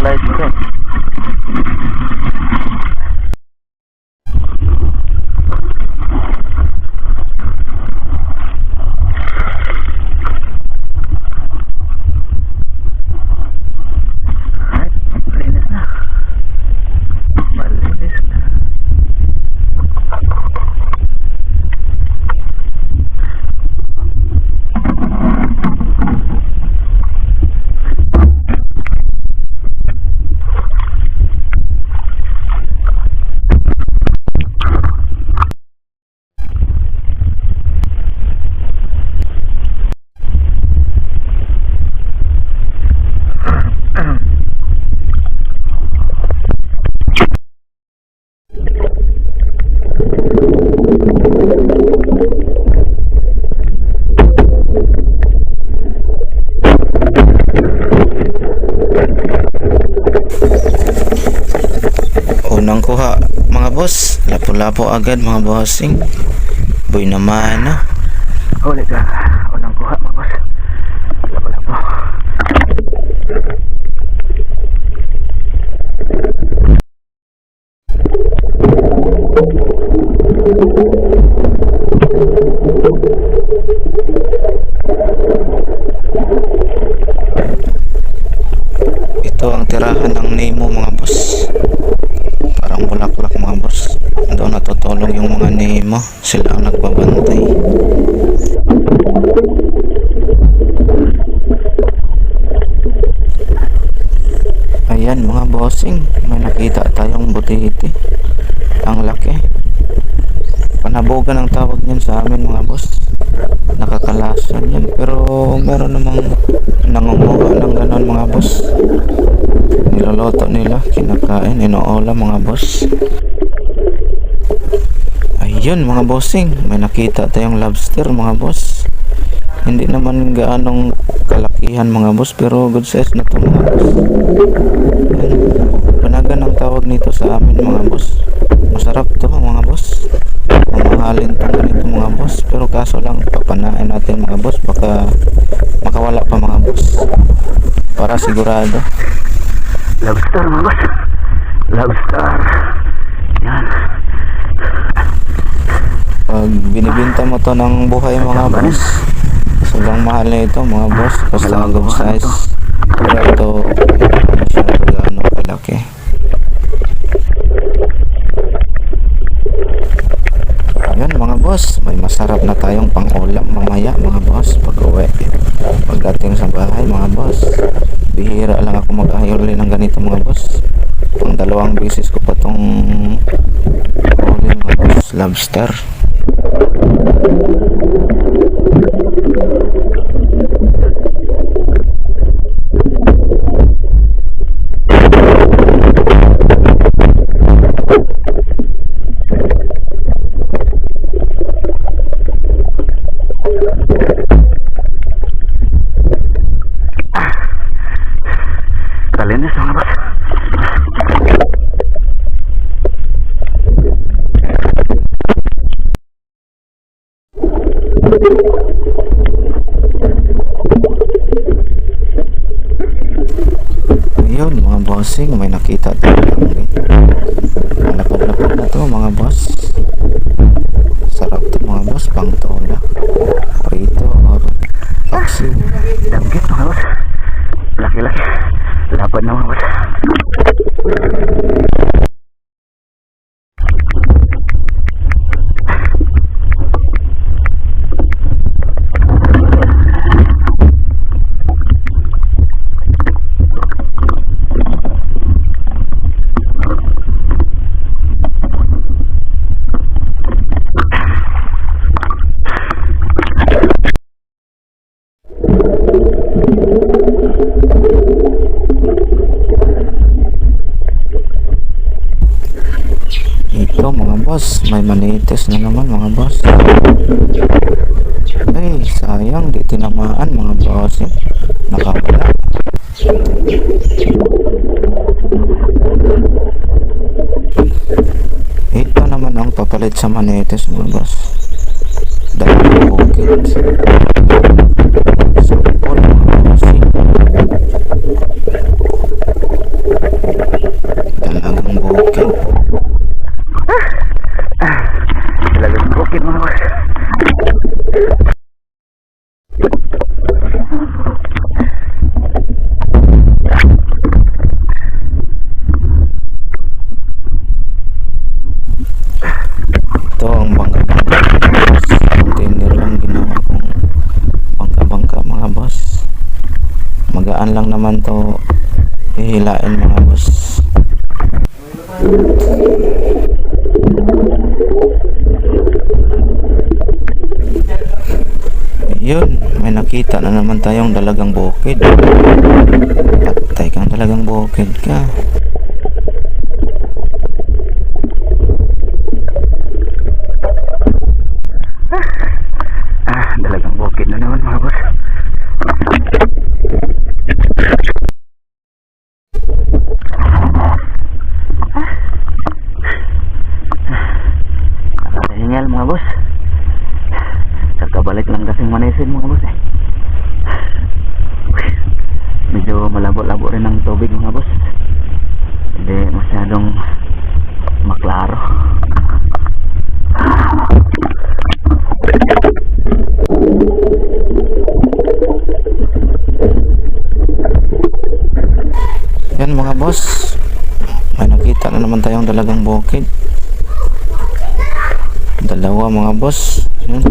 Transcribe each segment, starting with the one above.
light ko. Unang kuha mga boss, lapo-lapo agad mga bossing. Boy naman no. Ulit ka, unang kuha mga boss, lapo-lapo. Ito ang tirahan ng Nemo mga boss. Parang bulaklak mga boss. Doon natutulog yung mga Nemo. Sila ang nagbabantay. Ayan mga bossing, may nakita tayong butihiti. Ang laki. Panabogan ang tawag niyan sa amin mga boss. Nakakalasan yan. Pero meron namang nangunguha ng ganon mga boss. Niloloto nila, kinakain, inoola mga boss. Ayun mga bossing, may nakita tayong lobster mga boss. Hindi naman gaanong kalakihan mga boss, pero good size na to mga boss. Panagan ang tawag nito sa amin mga boss. Masarap to mga boss. Mamahalin to ganito mga boss, pero kaso lang papanain natin mga boss, baka makawala pa mga boss, para sigurado. Lobster mga boss, lobster yan. Pag binibinta mo to ng buhay mga boss, sobrang mahal na ito mga boss, basta good size. Pero ito masyado gaano kalaki. Ayan mga boss, may masarap na tayong pang-ulam mamaya mga boss pag uwi. Pagdating sa bahay mga boss, bihira lang ako mag-ahayuli ng ganito mga boss. Pang dalawang beses ko pa tong huli mga boss, lobster. Kalinis mga boss. Ayun mga bossing, may nakita tayo dito. Malapad-lapad na to mga boss. Sarap to mga boss, pang tola, prito or paksiw. Damgit mga boss, laki-laki, lapad na mga boss. Ito mga boss, may manites na naman mga boss. Ay, sayang, di tinamaan mga boss. Nakawala. Ito naman ang papalit sa manites mga boss. Dalawang bukit. Sapon mga boss. naman to hihilain mga boss. Yun, may nakita na naman tayong dalagang bukid. Patay kang dalagang bukid ka. Dalagang bukid na naman mga boss. Nakakahingal mga boss. Kabalik lang kasing manisin mga boss medyo malabo-labo rin ang tubig mga boss, hindi masyadong maklaro. Yan mga boss, may nakita na naman tayong dalagang bukid, dalawa mga boss. Yan.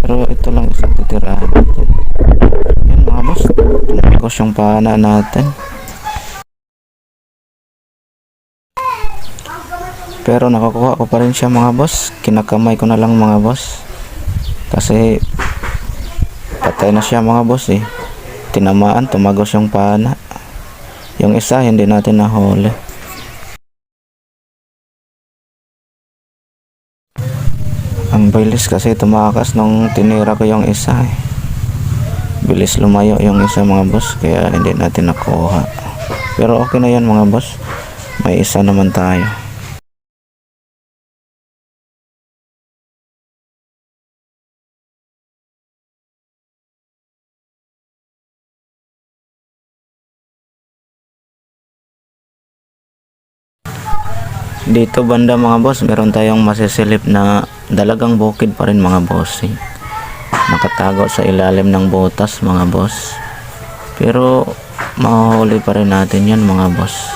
Pero ito lang isang titirahan natin. Yan mga boss, tumagos yung pana natin. Pero nakakuha ko pa rin siya mga boss. Kinakamay ko na lang mga boss, kasi patay na siya mga boss eh. Tinamaan, tumagos yung pana. Yung isa hindi natin nahuli. Ang bilis kasi tumakas nung tinira ko yung isa eh. Bilis lumayo yung isa mga boss, kaya hindi natin nakuha. Pero okay na yan mga boss, may isa naman tayo. Dito banda mga boss, meron tayong masisilip na dalagang bukid pa rin mga boss eh. Nakatago sa ilalim ng butas mga boss, pero mahuli pa rin natin yan mga boss.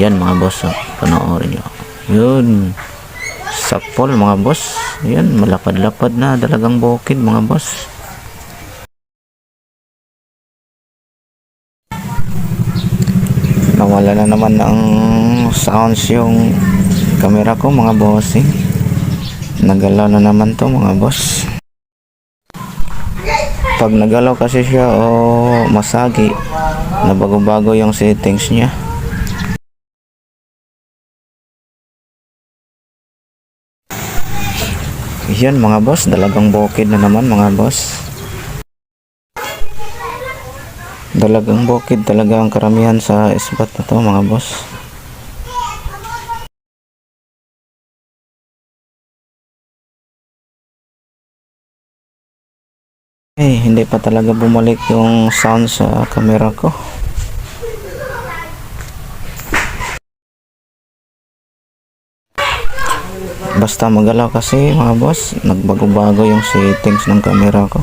Yan mga boss, oh, panoorin nyo. Yun, sakpol mga boss. Yan, malapad-lapad na dalagang bukid mga boss. Nawala na naman ng sounds yung camera ko mga bossing. Nagalaw na naman to mga boss. Pag nagalaw kasi siya o masagi, nabago-bago yung settings niya. Yan mga boss, dalagang bukid na naman mga boss. Dalagang bukid talaga ang karamihan sa spot na to mga boss. Hindi pa talaga bumalik yung sound sa camera ko. Basta magalaw kasi mga boss, nagbago-bago yung settings ng camera ko.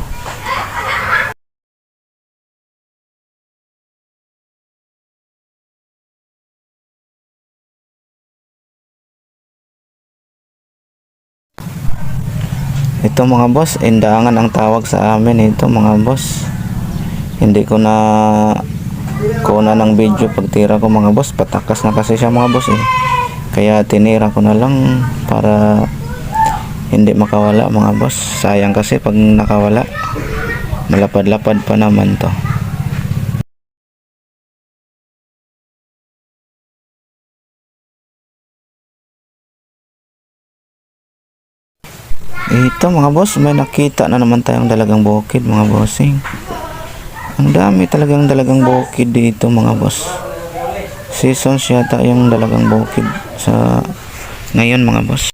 Ito mga boss, indaangan ang tawag sa amin ito mga boss. Hindi ko na kuna ng video pagtira ko mga boss, patakas na kasi siya mga boss eh. Kaya tinira ko na lang para hindi makawala mga boss. Sayang kasi pag nakawala, malapad-lapad pa naman to. Ito mga boss, may nakita na naman tayong dalagang bukid mga bossing. Ang dami talagang dalagang bukid dito mga boss. Seasons yata yung dalagang bukid sa ngayon mga boss.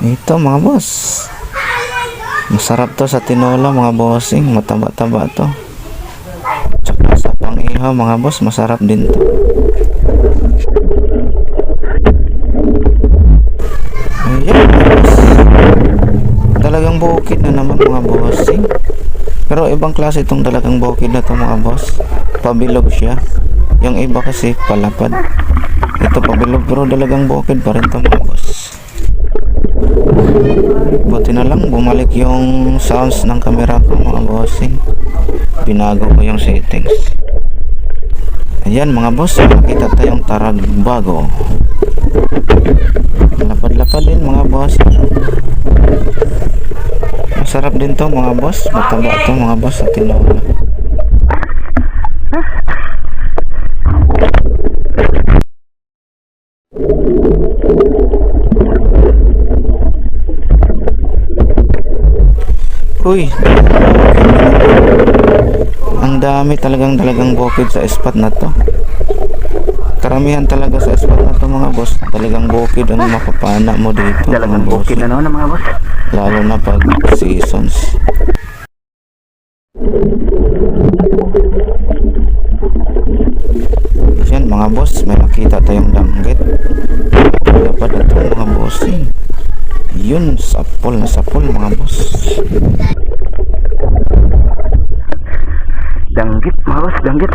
Ito mga boss, masarap to sa tinola mga bossing, mataba-taba to. Tsaka sa pang-ihaw mga boss, masarap din to. Ayan, dalagang bukid na naman mga bossing. Pero ibang klase itong dalagang bukid na to mga boss. Pabilog siya. Yung iba kasi palapad. Ito pabilog pero dalagang bukid pa rin to mga boss. Buti na lang bumalik yung sounds ng camera ko mga bossing. binago ko yung settings. Ayan mga boss, nakita tayong tarag bago. Lapad-lapad din mga boss. Masarap din to mga boss. Mataba to mga boss sa tinola. Uy, ang dami talagang bukid sa spot na to. Karamihan talaga sa spot na to mga boss. Talagang bukid ang mapapana mo dito. Talagang mga boss. bukid na naman mga boss. Lalo na pag seasons. Yan mga boss, may makita tayong danggit. Dapat ito mga bossing. Yun, sapol na sapol mga boss. Danggit mga boss, danggit.